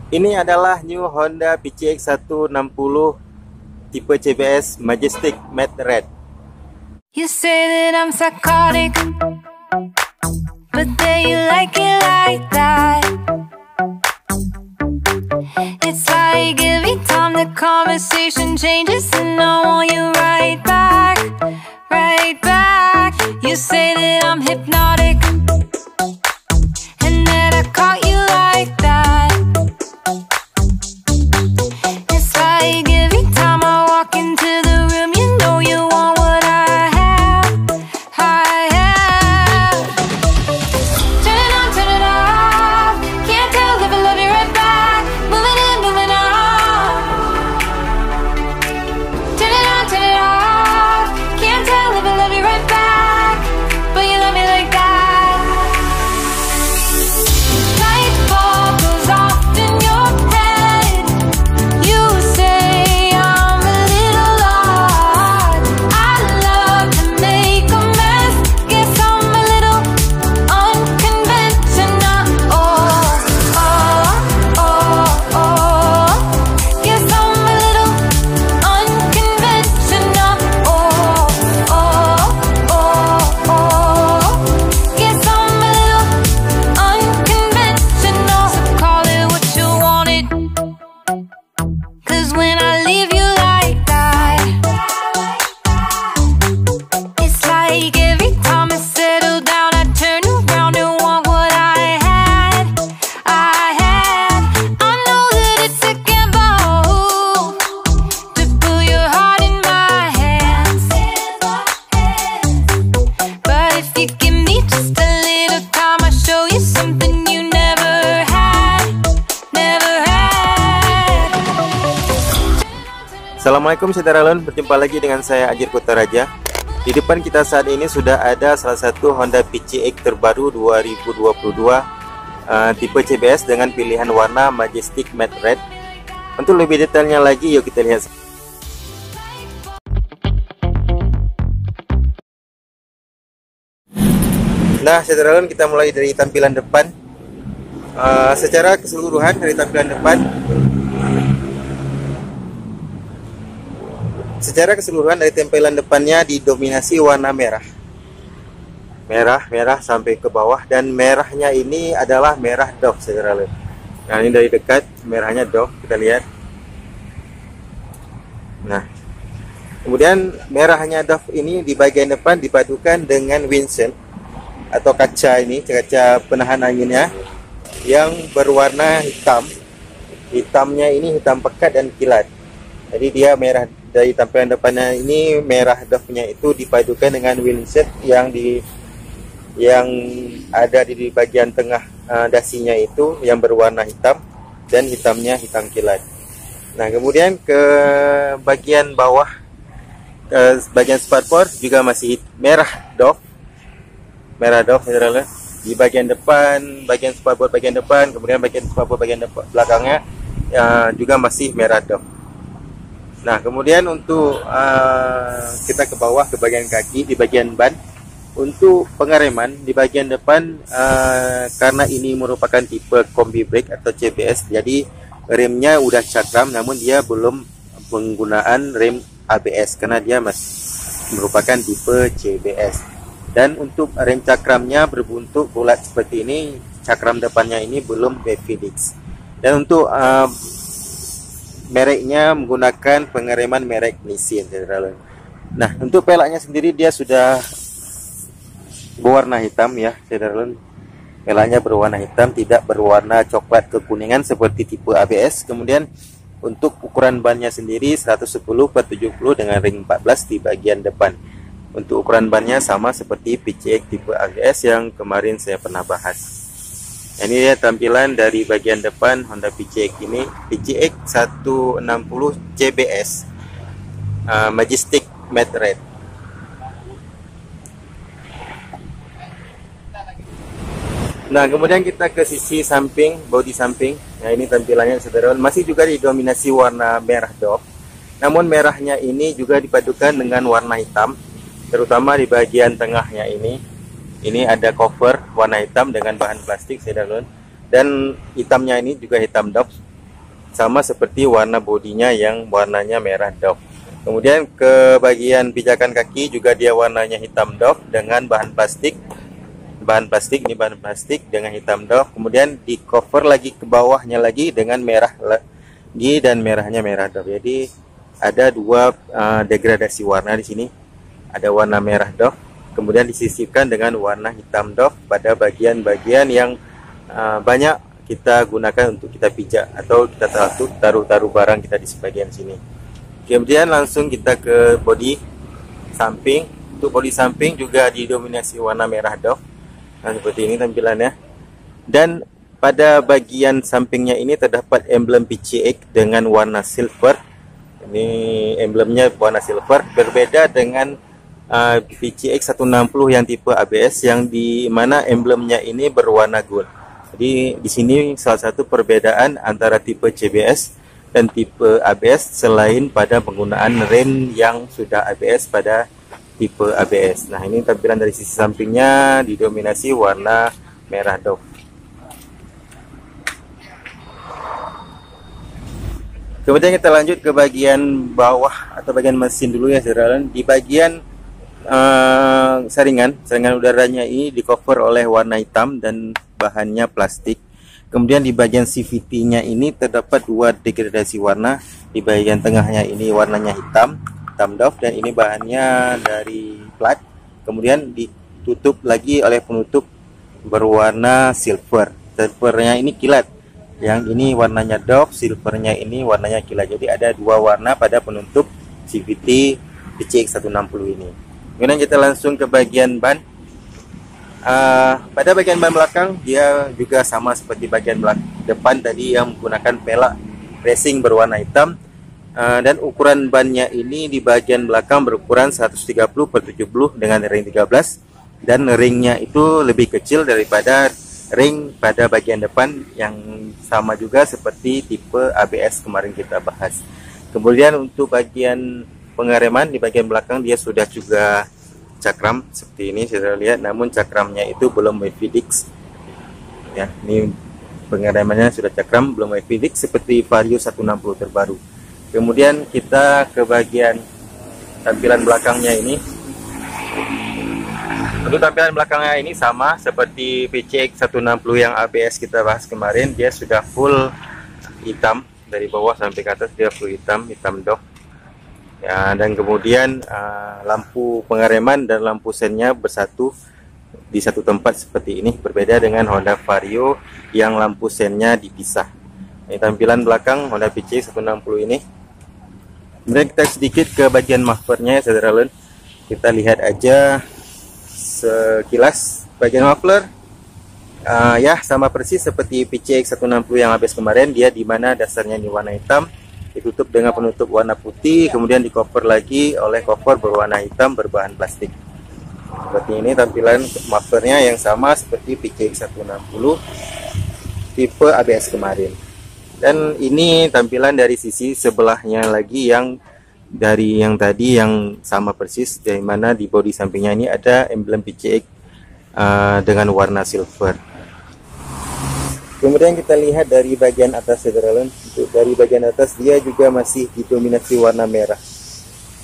Ini adalah new Honda PCX 160 tipe CBS Majestic Matte Red. You say that I'm psychotic, but then you like it like that. It's like every time the conversation changes and I want you right back, right back. You say that I'm hypnotic and that I caught you like that. It's like every time I walk into the room, you know you want what I have, I have. Turn it on, turn it off. Can't tell if I love you right back. Moving in, moving on. Turn it on, turn it off. Can't tell if I love you right back, but you love me like that. Light bulb goes off in your head. You say I'm a little odd. I love to make a mess. Guess I'm a little unconventional. Oh, oh, oh, oh. Guess I'm a little unconventional. Oh, oh, oh, oh. Guess I'm a little unconventional. So call it what you wanted, 'cause when I leave you like that, it's like every time I settle down, I turn around and want what I had, I had. I know that it's a gamble to put your heart in my hands, but if you give me just a little time, I'll show you something you never had, never had. Assalamualaikum Saudara-lun, berjumpa lagi dengan saya Ajir Kutaraja. Di depan kita saat ini sudah ada salah satu Honda PCX terbaru 2022 tipe CBS dengan pilihan warna Majestic Matte Red. Untuk lebih detailnya lagi, yuk kita lihat. Nah, Saudara-lun, kita mulai dari tampilan depan. Secara keseluruhan dari tampilan depan, dari tampilan depannya didominasi warna merah. Merah sampai ke bawah, dan merahnya ini adalah merah Dove, Saudara-lun. Nah, ini dari dekat merahnya Dove, kita lihat. Nah, kemudian merahnya Dove ini di bagian depan dipadukan dengan windshield atau kaca ini, kaca penahan anginnya yang berwarna hitam. Hitamnya ini hitam pekat dan kilat. Jadi dia merah dari tampilan depannya ini, merah Dove-nya itu dipadukan dengan windshield yang ada di bagian tengah dasinya itu yang berwarna hitam, dan hitamnya hitam kilat. Nah, kemudian ke bagian bawah, bagian spakbor juga masih merah Dove, di bagian depan, bagian spakbor bagian depan, kemudian bagian spakbor bagian belakangnya juga masih merah Dove. Nah, kemudian untuk kita ke bawah, ke bagian kaki, di bagian ban, untuk pengereman di bagian depan, karena ini merupakan tipe kombi brake atau CBS, jadi remnya udah cakram, namun dia belum penggunaan rem ABS karena dia masih merupakan tipe CBS. Dan untuk rem cakramnya berbentuk bulat seperti ini, cakram depannya ini belum baby disc. Dan untuk mereknya menggunakan pengereman merek Nissin. Nah, untuk pelaknya sendiri dia sudah berwarna hitam ya, Saudara. Pelaknya berwarna hitam, tidak berwarna coklat kekuningan seperti tipe ABS. Kemudian untuk ukuran bannya sendiri 110/70 dengan ring 14 di bagian depan. Untuk ukuran bannya sama seperti PCX tipe ABS yang kemarin saya pernah bahas. Ini dia tampilan dari bagian depan Honda PCX ini, PCX 160 CBS Majestic Matte Red. Nah, kemudian kita ke sisi samping, bodi samping. Nah, ini tampilannya, Saudara. Masih juga didominasi warna merah Dove. Namun merahnya ini juga dipadukan dengan warna hitam, terutama di bagian tengahnya ini. Ini ada cover warna hitam dengan bahan plastik, Saudara. Dan hitamnya ini juga hitam Dove. sama seperti warna bodinya yang warnanya merah Dove. Kemudian ke bagian pijakan kaki juga dia warnanya hitam Dove dengan bahan plastik. Bahan plastik dengan hitam Dove. Kemudian di cover lagi ke bawahnya lagi dengan merah lagi dan merahnya merah Dove. Jadi ada dua degradasi warna di sini. Ada warna merah Dove, kemudian disisipkan dengan warna hitam Dove pada bagian-bagian yang banyak kita gunakan untuk kita pijak atau kita taruh barang kita di sebagian sini. Kemudian langsung kita ke bodi samping. Untuk bodi samping juga didominasi warna merah Dove. Nah, seperti ini tampilannya. Dan pada bagian sampingnya ini terdapat emblem PCX dengan warna silver. Ini emblemnya warna silver, berbeda dengan PCX 160 yang tipe ABS yang di mana emblemnya ini berwarna gold. Jadi di sini salah satu perbedaan antara tipe CBS dan tipe ABS selain pada penggunaan rem yang sudah ABS pada tipe ABS. Nah, ini tampilan dari sisi sampingnya didominasi warna merah Dove. Kemudian kita lanjut ke bagian bawah atau bagian mesin dulu ya, saudara. Di bagian saringan udaranya ini di cover oleh warna hitam dan bahannya plastik. Kemudian di bagian CVT-nya ini terdapat dua degradasi warna. Di bagian tengahnya ini warnanya hitam Dove, dan ini bahannya dari plat. Kemudian ditutup lagi oleh penutup berwarna silver. Silvernya ini kilat. Yang ini warnanya Dove, silvernya ini warnanya kilat. Jadi ada dua warna pada penutup CVT PCX 160 ini. Kemudian kita langsung ke bagian ban. Pada bagian ban belakang dia juga sama seperti bagian depan tadi yang menggunakan pelak racing berwarna hitam. Dan ukuran bannya ini di bagian belakang berukuran 130/70 dengan ring 13. Dan ringnya itu lebih kecil daripada ring pada bagian depan yang sama juga seperti tipe ABS kemarin kita bahas. Kemudian untuk bagian pengereman di bagian belakang dia sudah juga cakram seperti ini, sudah lihat, namun cakramnya itu belum WP-Dix ya. Ini pengeremannya sudah cakram, belum WP-Dix seperti Vario 160 terbaru. Kemudian kita ke bagian tampilan belakangnya ini. Untuk tampilan belakangnya ini sama seperti PCX 160 yang ABS kita bahas kemarin. Dia sudah full hitam dari bawah sampai ke atas, dia full hitam Dove ya. Dan kemudian lampu pengereman dan lampu sennya bersatu di satu tempat seperti ini, berbeda dengan Honda Vario yang lampu sennya dipisah. Ini tampilan belakang Honda PCX 160 ini. Kemudian kita sedikit ke bagian mufflernya, saudara Lun. Kita lihat aja sekilas bagian muffler. Ya sama persis seperti PCX 160 yang habis kemarin. Dia dimana dasarnya di warna hitam, ditutup dengan penutup warna putih, kemudian di cover lagi oleh cover berwarna hitam berbahan plastik. Seperti ini tampilan mufflernya yang sama seperti PCX 160 tipe ABS kemarin. Dan ini tampilan dari sisi sebelahnya lagi yang dari yang tadi yang sama persis, dari mana di bodi sampingnya ini ada emblem PCX dengan warna silver. Kemudian kita lihat dari bagian atas, saudara. Untuk dari bagian atas dia juga masih didominasi warna merah.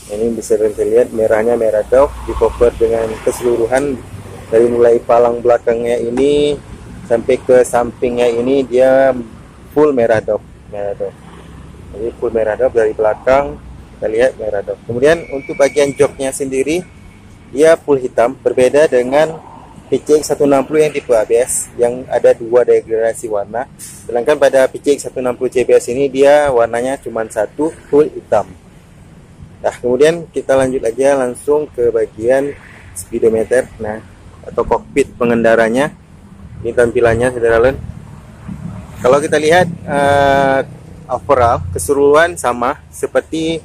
Ini bisa terlihat merahnya merah Dove, di cover dengan keseluruhan dari mulai palang belakangnya ini sampai ke sampingnya ini dia full merah Dove. Jadi full merah Dove dari belakang kita lihat merah Dove. Kemudian untuk bagian joknya sendiri dia full hitam, berbeda dengan PCX 160 yang tipe ABS yang ada dua degradasi warna. Sedangkan pada PCX 160 CBS ini dia warnanya cuma satu, full hitam. Nah, kemudian kita lanjut aja langsung ke bagian speedometer, nah atau kokpit pengendaranya. Ini tampilannya, saudara Lun. Kalau kita lihat overall keseluruhan sama seperti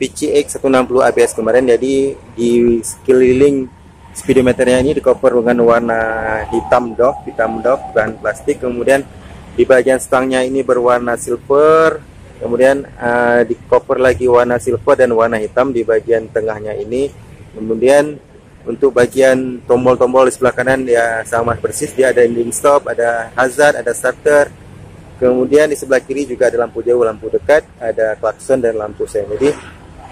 PCX 160 ABS kemarin. Jadi di sekeliling speedometernya ini di cover dengan warna hitam Dove bahan plastik. Kemudian di bagian stangnya ini berwarna silver. Kemudian di cover lagi warna silver dan warna hitam di bagian tengahnya ini. Kemudian untuk bagian tombol-tombol di sebelah kanan ya sama persis, dia ada ending stop, ada hazard, ada starter. Kemudian di sebelah kiri juga ada lampu jauh, lampu dekat, ada klakson dan lampu sen. Jadi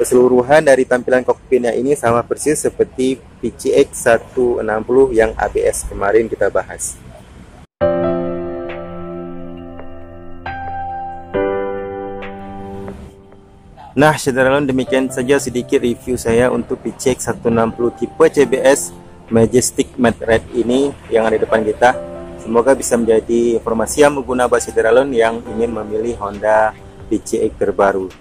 keseluruhan dari tampilan kokpitnya ini sama persis seperti PCX 160 yang ABS kemarin kita bahas. Nah, saudara-saudara, demikian saja sedikit review saya untuk PCX 160 tipe CBS Majestic Matte Red ini yang ada di depan kita. Semoga bisa menjadi informasi yang berguna bagi saudara-saudara yang ingin memilih Honda PCX terbaru.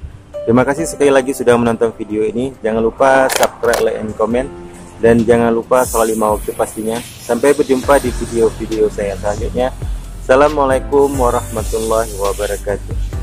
Terima kasih sekali lagi sudah menonton video ini. Jangan lupa subscribe, like, and comment. Dan jangan lupa sholat 5 waktu pastinya. Sampai berjumpa di video-video saya selanjutnya. Assalamualaikum warahmatullahi wabarakatuh.